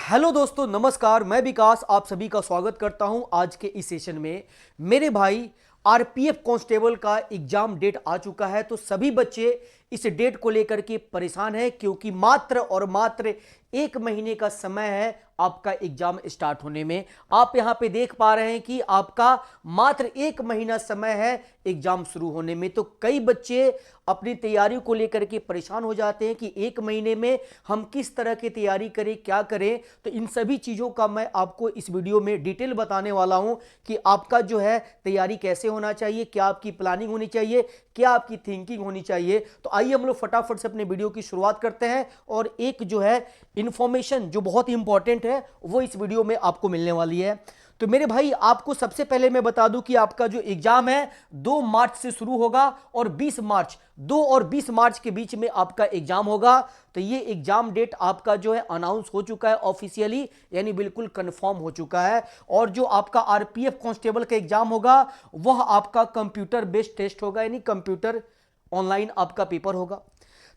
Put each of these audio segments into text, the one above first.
Hello दोस्तों, नमस्कार। मैं विकास आप सभी का स्वागत करता हूं आज के इस सेशन में। मेरे भाई, आरपीएफ कांस्टेबल का एग्जाम डेट आ चुका है, तो सभी बच्चे इस डेट को लेकर के परेशान हैं क्योंकि मात्र और मात्र 1 महीने का समय है आपका एग्जाम स्टार्ट होने में। आप यहां पे देख पा रहे हैं कि आपका मात्र 1 महीना समय है एग्जाम शुरू होने में। तो कई बच्चे अपनी तैयारी को लेकर के परेशान हो जाते हैं कि 1 महीने में हम किस तरह की तैयारी करें, क्या करें। तो इन सभी चीज़ों का मैं आपको इस वीडियो में डिटेल बताने वाला हूं कि आपका जो है तैयारी कैसे होना चाहिए, क्या आपकी प्लानिंग होनी चाहिए, क्या आपकी थिंकिंग होनी चाहिए। तो आइए हम लोग फटाफट से अपने वीडियो की शुरुआत करते हैं और एक जो है इंफॉर्मेशन जो बहुत ही इंपॉर्टेंट है वो इस वीडियो में आपको मिलने वाली है। तो मेरे भाई, आपको सबसे पहले मैं बता दूं कि आपका जो एग्जाम है 2 मार्च से शुरू होगा और 2 और 20 मार्च के बीच में आपका एग्जाम होगा। तो ये एग्जाम डेट आपका जो है अनाउंस हो चुका है ऑफिशियली, यानी बिल्कुल कंफर्म हो चुका है। और जो आपका आरपीएफ कांस्टेबल का एग्जाम होगा वह आपका कंप्यूटर बेस्ड टेस्ट होगा, यानी कंप्यूटर ऑनलाइन आपका पेपर होगा।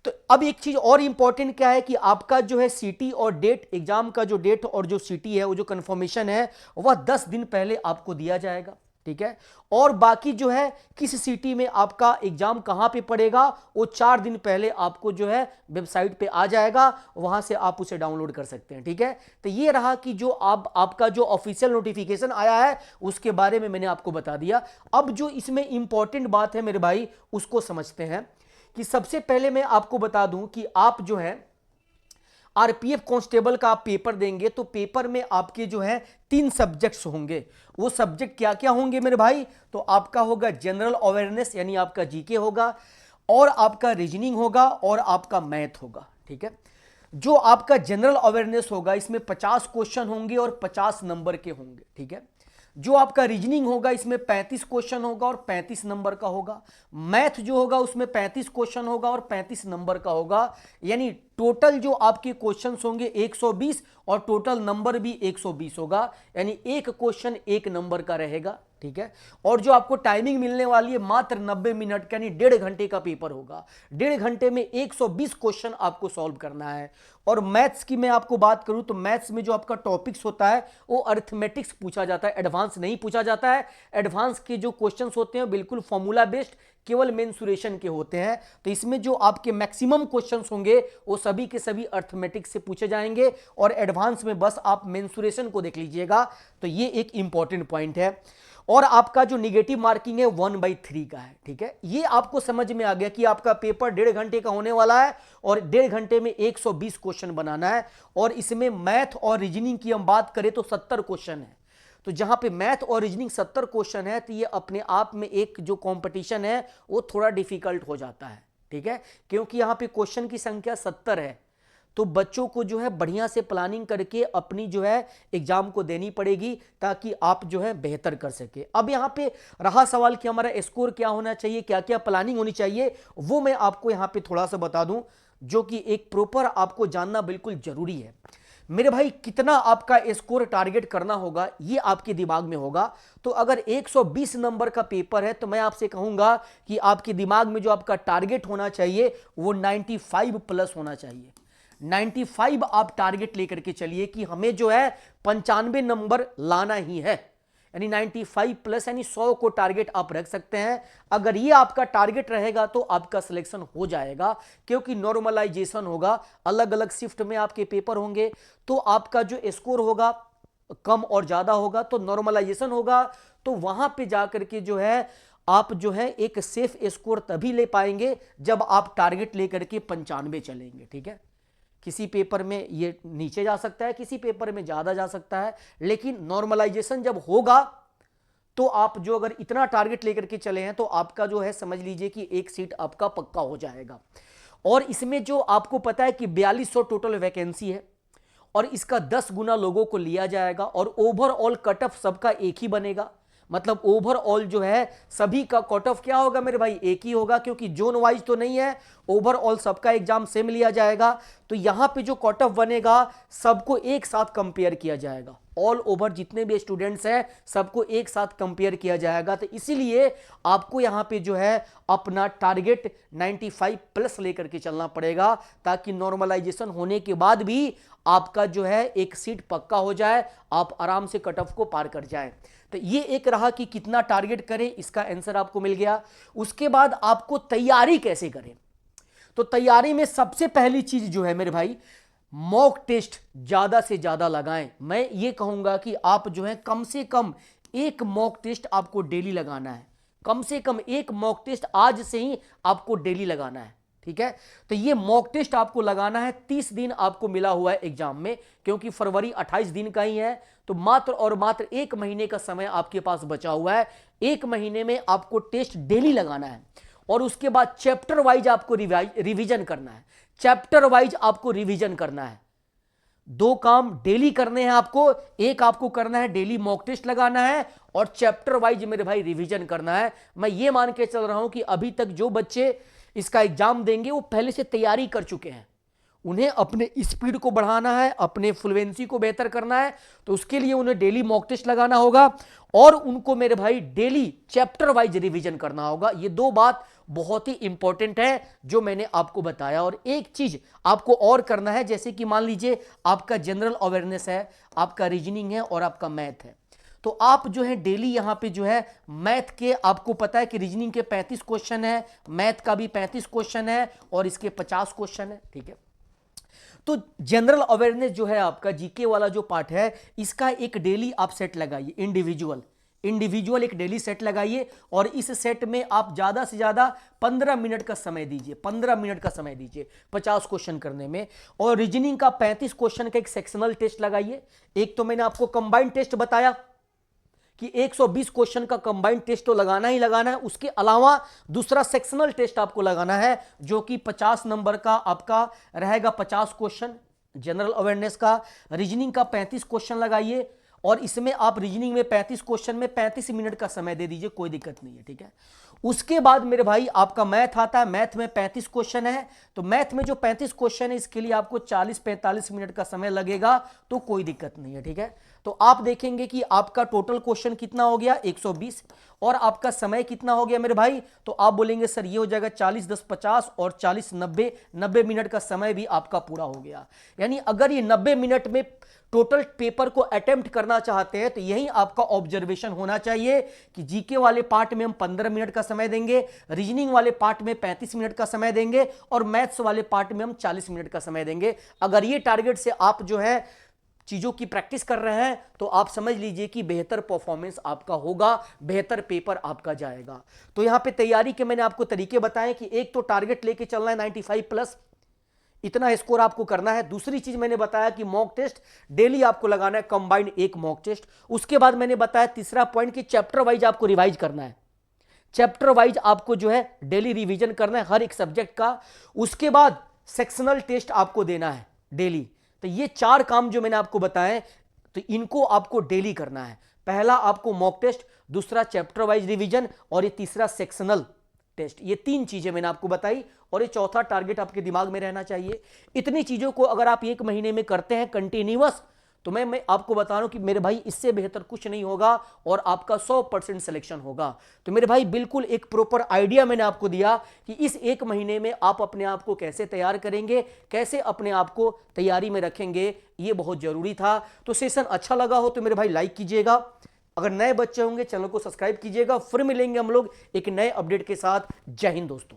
तो अब एक चीज और इंपॉर्टेंट क्या है कि आपका जो है सीटी और डेट, एग्जाम का जो डेट और जो सीटी है, वो जो कंफर्मेशन है वह 10 दिन पहले आपको दिया जाएगा। ठीक है। और बाकी जो है किस सिटी में आपका एग्जाम कहां पे पड़ेगा वो 4 दिन पहले आपको जो है वेबसाइट पे आ जाएगा, वहां से आप उसे डाउनलोड कर सकते हैं। ठीक है। तो ये रहा कि जो आपका जो ऑफिशियल नोटिफिकेशन आया है उसके बारे में मैंने आपको बता दिया। अब जो इसमें इंपॉर्टेंट बात है मेरे भाई, उसको समझते हैं कि सबसे पहले मैं आपको बता दूं कि आप जो है आरपीएफ कांस्टेबल का आप पेपर देंगे तो पेपर में आपके जो है 3 सब्जेक्ट्स होंगे। वो सब्जेक्ट क्या क्या होंगे मेरे भाई? तो आपका होगा जनरल अवेयरनेस, यानी आपका जीके होगा, और आपका रीजनिंग होगा, और आपका मैथ होगा। ठीक है। जो आपका जनरल अवेयरनेस होगा इसमें 50 क्वेश्चन होंगे और 50 नंबर के होंगे। ठीक है। जो आपका रीजनिंग होगा इसमें 35 क्वेश्चन होगा और 35 नंबर का होगा। मैथ जो होगा उसमें 35 क्वेश्चन होगा और 35 नंबर का होगा। यानी टोटल जो आपके क्वेश्चंस होंगे 120 और टोटल नंबर भी 120 होगा, यानी एक क्वेश्चन एक नंबर का रहेगा। ठीक है। और जो आपको टाइमिंग मिलने वाली है मात्र 90 मिनट का, यानी 1.5 घंटे का पेपर होगा। 1.5 घंटे में 120 क्वेश्चन आपको सॉल्व करना है। और मैथ्स की मैं आपको बात करूं तो मैथ्स में जो आपका टॉपिक्स होता है वो अरिथमेटिक्स पूछा जाता है, एडवांस नहीं पूछा जाता है। एडवांस के जो क्वेश्चंस होते हैं बिल्कुल फॉर्मूला बेस्ड, केवल मेंसुरेशन के होते हैं। तो इसमें जो आपके मैक्सिमम क्वेश्चंस होंगे वो सभी के सभी अरिथमेटिक्स से पूछे जाएंगे और एडवांस में बस आप मेंसुरेशन को देख लीजिएगा। तो ये एक इंपॉर्टेंट पॉइंट है। और आपका जो निगेटिव मार्किंग है 1/3 का है। ठीक है। ये आपको समझ में आ गया कि आपका पेपर 1.5 घंटे का होने वाला है और 1.5 घंटे में 120 क्वेश्चन बनाना है। और इसमें मैथ और रीजनिंग की हम बात करें तो 70 क्वेश्चन है। तो जहां पे मैथ और रीजनिंग 70 क्वेश्चन है तो ये अपने आप में एक जो कंपटीशन है वो थोड़ा डिफिकल्ट हो जाता है। ठीक है। क्योंकि यहां पे क्वेश्चन की संख्या 70 है, तो बच्चों को जो है बढ़िया से प्लानिंग करके अपनी जो है एग्जाम को देनी पड़ेगी ताकि आप जो है बेहतर कर सके। अब यहां पे रहा सवाल कि हमारा स्कोर क्या होना चाहिए, क्या क्या प्लानिंग होनी चाहिए, वो मैं आपको यहां पे थोड़ा सा बता दूं जो कि एक प्रॉपर आपको जानना बिल्कुल जरूरी है। मेरे भाई, कितना आपका स्कोर टारगेट करना होगा ये आपके दिमाग में होगा। तो अगर 120 नंबर का पेपर है तो मैं आपसे कहूंगा कि आपके दिमाग में जो आपका टारगेट होना चाहिए वो 95 प्लस होना चाहिए। 95 आप टारगेट लेकर के चलिए कि हमें जो है 95 नंबर लाना ही है, यानी 95 प्लस, यानी 100 को टारगेट आप रख सकते हैं। अगर ये आपका टारगेट रहेगा तो आपका सिलेक्शन हो जाएगा, क्योंकि नॉर्मलाइजेशन होगा, अलग अलग शिफ्ट में आपके पेपर होंगे, तो आपका जो स्कोर होगा कम और ज्यादा होगा। तो नॉर्मलाइजेशन होगा तो वहां पे जाकर के जो है आप जो है एक सेफ स्कोर तभी ले पाएंगे जब आप टारगेट लेकर के 95 चलेंगे। ठीक है। किसी पेपर में ये नीचे जा सकता है, किसी पेपर में ज्यादा जा सकता है, लेकिन नॉर्मलाइजेशन जब होगा तो आप जो अगर इतना टारगेट लेकर के चले हैं तो आपका जो है समझ लीजिए कि एक सीट आपका पक्का हो जाएगा। और इसमें जो आपको पता है कि 4200 टोटल वैकेंसी है और इसका 10 गुना लोगों को लिया जाएगा और ओवरऑल कट ऑफ सबका एक ही बनेगा। मतलब ओवरऑल जो है सभी का कट ऑफ क्या होगा मेरे भाई? एक ही होगा, क्योंकि जोन वाइज तो नहीं है, ओवरऑल सबका एग्जाम सेम लिया जाएगा। तो यहां पे जो कट ऑफ बनेगा सबको एक साथ कंपेयर किया जाएगा ऑल ओवर जितने भी स्टूडेंट्स हैं सबको एक साथ कंपेयर किया जाएगा। तो इसीलिए आपको यहां पे जो है अपना टारगेट 95 प्लस लेकर के चलना पड़ेगा, ताकि नॉर्मलाइजेशन होने के बाद भी आपका जो है एक सीट पक्का हो जाए, आप आराम से कट ऑफ को पार कर जाएं। तो ये एक रहा कि कितना टारगेट करें, इसका आंसर आपको मिल गया। उसके बाद आपको तैयारी कैसे करें, तो तैयारी में सबसे पहली चीज जो है मेरे भाई, मॉक टेस्ट ज्यादा से ज्यादा लगाएं। मैं ये कहूंगा कि आप जो है कम से कम एक मॉक टेस्ट आपको डेली लगाना है, कम से कम एक मॉक टेस्ट आज से ही आपको डेली लगाना है, ठीक है। तो ये मॉक टेस्ट आपको लगाना है। 30 दिन आपको मिला हुआ है एग्जाम में, क्योंकि फरवरी 28 दिन का ही है, तो मात्र और मात्र 1 महीने का समय आपके पास बचा हुआ है। 1 महीने में आपको टेस्ट डेली लगाना है, और उसके बाद चैप्टर वाइज आपको रिवीजन करना है। चैप्टर वाइज आपको रिवीजन करना है। 2 काम डेली करने हैं आपको, एक आपको करना है डेली मॉक टेस्ट लगाना है, और चैप्टर वाइज मेरे भाई रिवीजन करना है। मैं ये मान के चल रहा हूं कि अभी तक जो बच्चे इसका एग्जाम देंगे वो पहले से तैयारी कर चुके हैं। उन्हें अपने स्पीड को बढ़ाना है, अपने फ्लुएंसी को बेहतर करना है, तो उसके लिए उन्हें डेली मॉक टेस्ट लगाना होगा, और उनको मेरे भाई डेली चैप्टर वाइज रिवीजन करना होगा। ये 2 बात बहुत ही इंपॉर्टेंट है जो मैंने आपको बताया। और एक चीज आपको और करना है, जैसे कि मान लीजिए आपका जनरल अवेयरनेस है, आपका रीजनिंग है और आपका मैथ है, तो आप जो है डेली यहां पे जो है मैथ के, आपको पता है कि रीजनिंग के 35 क्वेश्चन है, मैथ का भी 35 क्वेश्चन है, और इसके 50 क्वेश्चन है, ठीक है। तो जनरल अवेयरनेस जो है आपका जीके वाला जो पार्ट है, इसका एक डेली आप सेट लगाइए, इंडिविजुअल एक डेली सेट लगाइए, और इस सेट में आप ज्यादा से ज्यादा 15 मिनट का समय दीजिए, 15 मिनट का समय दीजिए 50 क्वेश्चन करने में। और रीजनिंग का 35 क्वेश्चन का एक सेक्शनल टेस्ट लगाइए। एक तो मैंने आपको कंबाइंड टेस्ट बताया कि 120 क्वेश्चन का कंबाइंड टेस्ट तो लगाना ही लगाना है, उसके अलावा दूसरा सेक्शनल टेस्ट आपको लगाना है, जो कि 50 नंबर का आपका रहेगा। 50 क्वेश्चन जनरल अवेयरनेस का, रीजनिंग का 35 क्वेश्चन लगाइए, और इसमें आप रीजनिंग में 35 क्वेश्चन में 35 मिनट का समय दे दीजिए, कोई दिक्कत नहीं है, ठीक है। उसके बाद मेरे भाई आपका मैथ आता है, मैथ में 35 क्वेश्चन है, तो मैथ में जो 35 क्वेश्चन है इसके लिए आपको 40-45 मिनट का समय लगेगा, तो कोई दिक्कत नहीं है, ठीक है। तो आप देखेंगे कि आपका टोटल क्वेश्चन कितना हो गया 120, और आपका समय कितना हो गया मेरे भाई, तो आप बोलेंगे सर ये हो जाएगा 40 10 50 और 40 90 मिनट का समय भी आपका पूरा हो गया। यानी अगर ये 90 मिनट में टोटल पेपर को अटेम्प्ट करना चाहते हैं, तो यही आपका ऑब्जर्वेशन होना चाहिए कि जीके वाले पार्ट में हम 15 मिनट का समय देंगे, रीजनिंग वाले पार्ट में 35 मिनट का समय देंगे, और मैथ्स वाले पार्ट में हम 40 मिनट का समय देंगे। अगर ये टारगेट से आप जो है चीजों की प्रैक्टिस कर रहे हैं, तो आप समझ लीजिए कि बेहतर परफॉर्मेंस आपका होगा, बेहतर पेपर आपका जाएगा। तो यहां पे तैयारी के मैंने आपको तरीके बताए कि एक तो टारगेट लेके चलना है 95 प्लस, इतना स्कोर आपको करना है। दूसरी चीज मैंने बताया कि मॉक टेस्ट डेली आपको लगाना है, कंबाइंड एक मॉक टेस्ट। उसके बाद मैंने बताया तीसरा पॉइंट कि चैप्टर वाइज आपको रिवाइज करना है, चैप्टर वाइज आपको जो है डेली रिवीजन करना है हर एक सब्जेक्ट का। उसके बाद सेक्शनल टेस्ट आपको देना है डेली। तो ये 4 काम जो मैंने आपको बताए, तो इनको आपको डेली करना है। पहला आपको मॉक टेस्ट, दूसरा चैप्टर वाइज रिवीजन, और ये तीसरा सेक्शनल टेस्ट। ये 3 चीजें मैंने आपको बताई, और ये चौथा टारगेट आपके दिमाग में रहना चाहिए। इतनी चीजों को अगर आप 1 महीने में करते हैं कंटिन्यूअस, तो मैं आपको बता रहा हूं कि मेरे भाई इससे बेहतर कुछ नहीं होगा, और आपका 100% सिलेक्शन होगा। तो मेरे भाई बिल्कुल एक प्रॉपर आइडिया मैंने आपको दिया कि इस 1 महीने में आप अपने आप को कैसे तैयार करेंगे, कैसे अपने आप को तैयारी में रखेंगे, ये बहुत जरूरी था। तो सेशन अच्छा लगा हो तो मेरे भाई लाइक कीजिएगा, अगर नए बच्चे होंगे चैनल को सब्सक्राइब कीजिएगा। फिर मिलेंगे हम लोग एक नए अपडेट के साथ। जय हिंद दोस्तों।